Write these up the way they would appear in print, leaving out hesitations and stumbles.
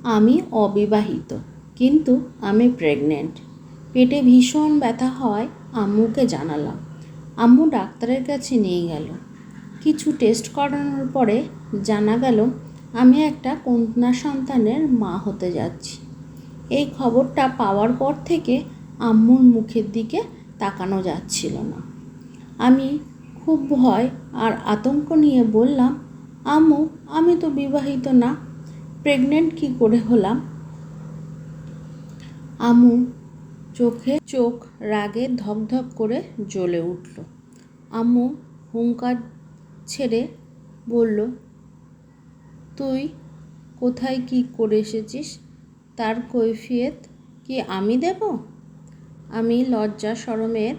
আমি অবিবাহিত, কিন্তু আমি প্রেগনেন্ট। পেটে ভীষণ ব্যথা হয় আম্মুকে জানালাম। আম্মু ডাক্তারের কাছে নিয়ে গেল। কিছু টেস্ট করানোর পরে জানা গেল আমি একটা কন্যা সন্তানের মা হতে যাচ্ছি। এই খবরটা পাওয়ার পর থেকে আম্মুর মুখের দিকে তাকানো যাচ্ছিল না। আমি খুব ভয় আর আতঙ্ক নিয়ে বললাম, আম্মু, আমি তো বিবাহিত না, প্রেগনেন্ট কী করে হলাম? আম্মু চোখ রাগে ধকধক করে জ্বলে উঠল। আম্মু হুঙ্কার ছেড়ে বলল, তুই কোথায় কী করে এসেছিস তার কৈফিয়ত কি আমি দেব? আমি লজ্জা শরমের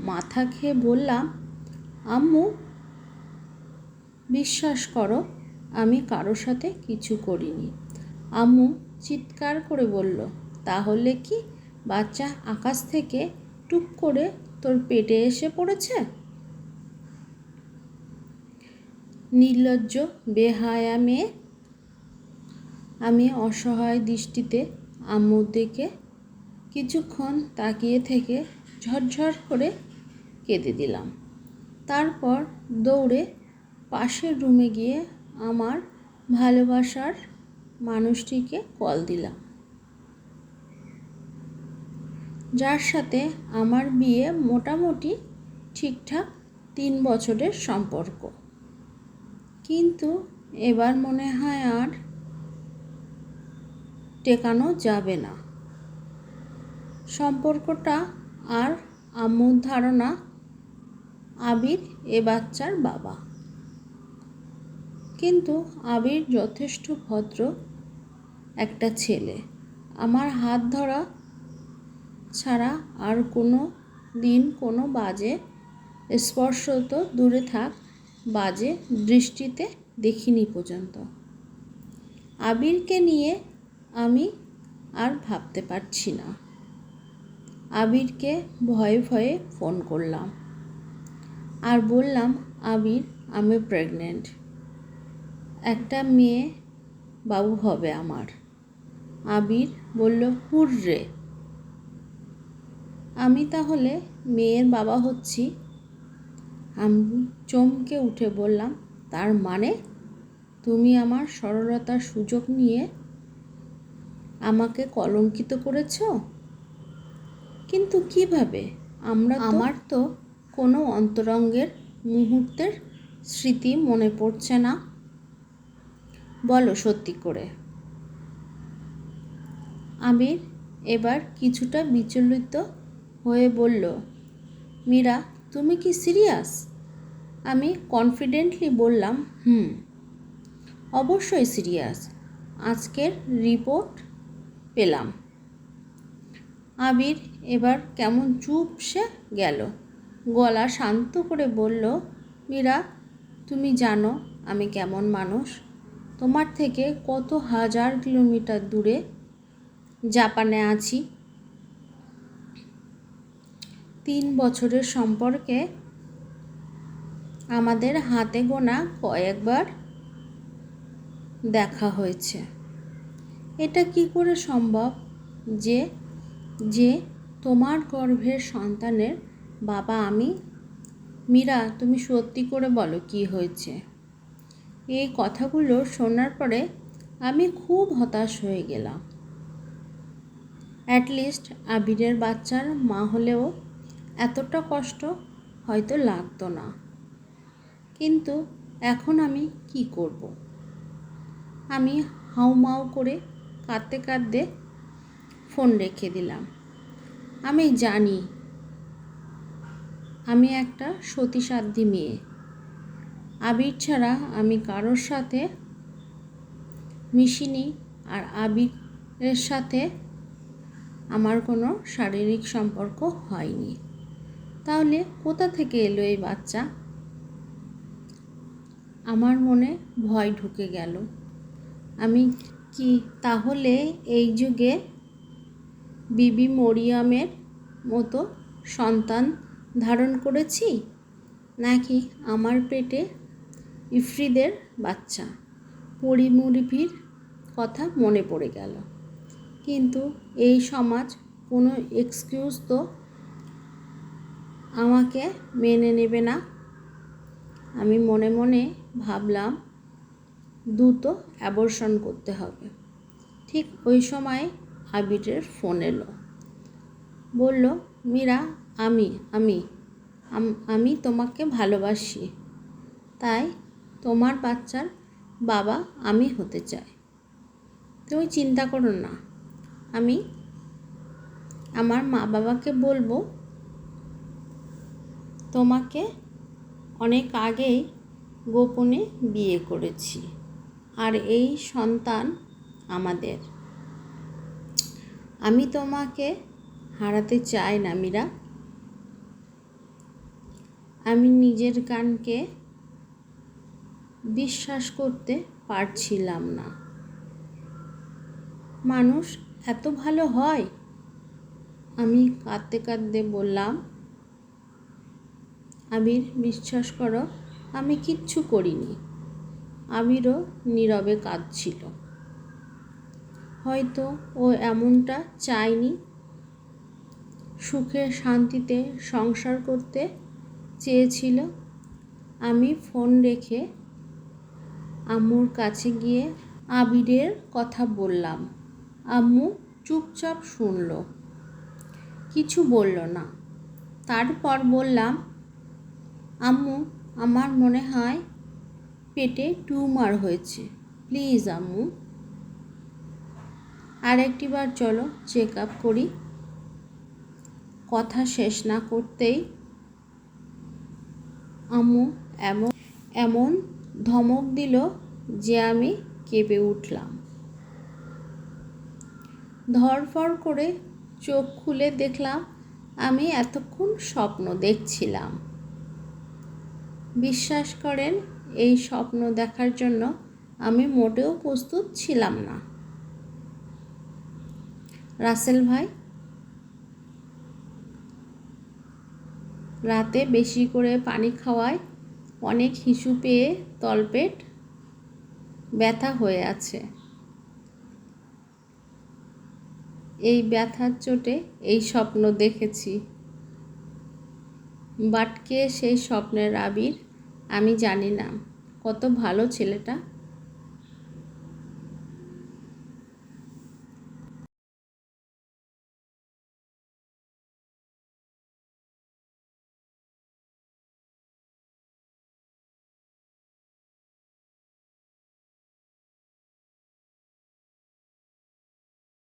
মাথা খেয়ে বললাম, আম্মু, বিশ্বাস করো, আমি কারো সাথে কিছু করিনি। আম্মু চিৎকার করে বলল, তাহলে কি বাচ্চা আকাশ থেকে টুপ করে তোর পেটে এসে পড়েছে? নির্লজ্জ বেহায়া মেয়ে। আমি অসহায় দৃষ্টিতে আম্মুর দিকে কিছুক্ষণ তাকিয়ে থেকে ঝরঝর করে কেঁদে দিলাম। তারপর দৌড়ে পাশের রুমে গিয়ে আমার ভালোবাসার মানুষটিকে কল দিলাম, যার সাথে আমার বিয়ে মোটামুটি ঠিকঠাক 3 বছরের সম্পর্ক। কিন্তু এবার মনে হয় আর টেকানো যাবে না। সম্পর্কটা আর আম্মুর ধারণা আবির এ বাচ্চার বাবা। কিন্তু আবির যথেষ্ট ভদ্র একটা ছেলে। আমার হাত ধরা ছাড়া আর কোনো দিন কোনো বাজে স্পর্শ তো দূরে থাক, বাজে দৃষ্টিতে দেখিনি পর্যন্ত। আবিরকে নিয়ে আমি আর ভাবতে পারছি না। আবিরকে ভয়ে ভয়ে ফোন করলাম আর বললাম, আবির, আমি প্রেগনেন্ট, একটা মেয়ে বাবু হবে আমার। আবির বলল, হুররে, আমি তাহলে মেয়ের বাবা হচ্ছি? আমি চমকে উঠে বললাম, তার মানে তুমি আমার সরলতার সুযোগ নিয়ে আমাকে কলঙ্কিত করেছ? কিন্তু কিভাবে? আমার তো কোনো অন্তরঙ্গের মুহূর্তের স্মৃতি মনে পড়ছে না। বলো সত্যি করে। আবির এবার কিছুটা বিচলিত হয়ে বলল, মীরা, তুমি কি সিরিয়াস? আমি কনফিডেন্টলি বললাম, অবশ্যই সিরিয়াস। আজকের রিপোর্ট পেলাম। আবির এবার কেমন চুপসে গেল। গলা শান্ত করে বলল, মীরা, তুমি জানো আমি কেমন মানুষ। তোমার থেকে কত হাজার কিলোমিটার দূরে জাপানে আছি। 3 বছরের সম্পর্কে আমাদের হাতে গোনা কয়েকবার দেখা হয়েছে। এটা কি করে সম্ভব যে তোমার গর্ভের সন্তানের বাবা আমি? মীরা, তুমি সত্যি করে বলো কি হয়েছে? এই কথাগুলো শোনার পরে আমি খুব হতাশ হয়ে গেলাম। অ্যাটলিস্ট আবিরের বাচ্চার মা হলেও এতটা কষ্ট হয়তো লাগতো না। কিন্তু এখন আমি কি করব? আমি হাউমাউ করে কাঁদতে কাঁদতে ফোন রেখে দিলাম। আমি জানি আমি একটা সতীসাধ্যী মেয়ে। আবির ছাড়া আমি কারোর সাথে মিশিনি, আর আবিরের সাথে আমার কোনো শারীরিক সম্পর্ক হয়নি। তাহলে কোথা থেকে এলো এই বাচ্চা? আমার মনে ভয় ঢুকে গেল। আমি কি তাহলে এই যুগে বিবি মরিয়মের মতো সন্তান ধারণ করেছি, নাকি আমার পেটে ইফরিদের বাচ্চা পরিমুরভির কথা মনে পড়ে গেল। কিন্তু এই সমাজ কোনো এক্সকিউজ তো আমাকে মেনে নেবে না। আমি মনে মনে ভাবলাম দ্রুত অ্যাবর্শন করতে হবে। ঠিক ওই সময় আবিরের ফোন এলো। বলল, মীরা, আমি আমি আমি তোমাকে ভালোবাসি, তাই তোমার বাচ্চার বাবা আমি হতে চাই। তুমি চিন্তা করো না, আমি আমার মা বাবাকে বলবো তোমাকে অনেক আগেই গোপনে বিয়ে করেছি, আর এই সন্তান আমাদের। আমি তোমাকে হারাতে চাই না মীরা। আমি নিজের কানকে বিশ্বাস করতে পারছিলাম না। মানুষ এত ভালো হয়? আমি কাঁদতে কাঁদতে বললাম। আবির, বিশ্বাস করো, আমি কিচ্ছু করিনি। আবিরও নীরবে কাঁদছিল। হয়তো ও এমনটা চায়নি, সুখে শান্তিতে সংসার করতে চেয়েছিল। আমি ফোন রেখে আম্মুর কাছে গিয়ে আবিরের কথা বললাম। আম্মু চুপচাপ শুনল, কিছু বলল না। তারপর বললাম, আম্মু, আমার মনে হয় পেটে টিউমার হয়েছে। প্লিজ আম্মু, আর একটিবার চলো চেক আপ করি। কথা শেষ না করতেই আম্মু এমন এমন ধমক দিল যে আমি কেঁপে উঠলাম। ধড়ফড় করে চোখ খুলে দেখলাম আমি এতক্ষণ স্বপ্ন দেখছিলাম। বিশ্বাস করেন, এই স্বপ্ন দেখার জন্য আমি মোটেও প্রস্তুত ছিলাম না। রাসেল ভাই রাতে বেশি করে পানি খাওয়ায় অনেক হিসু পেয়ে তলপেট ব্যথা হয়ে আছে। এই ব্যথার চোটে এই স্বপ্ন দেখেছি। বাট কে সেই স্বপ্নের আবির আমি জানি না। কত ভালো ছেলেটা।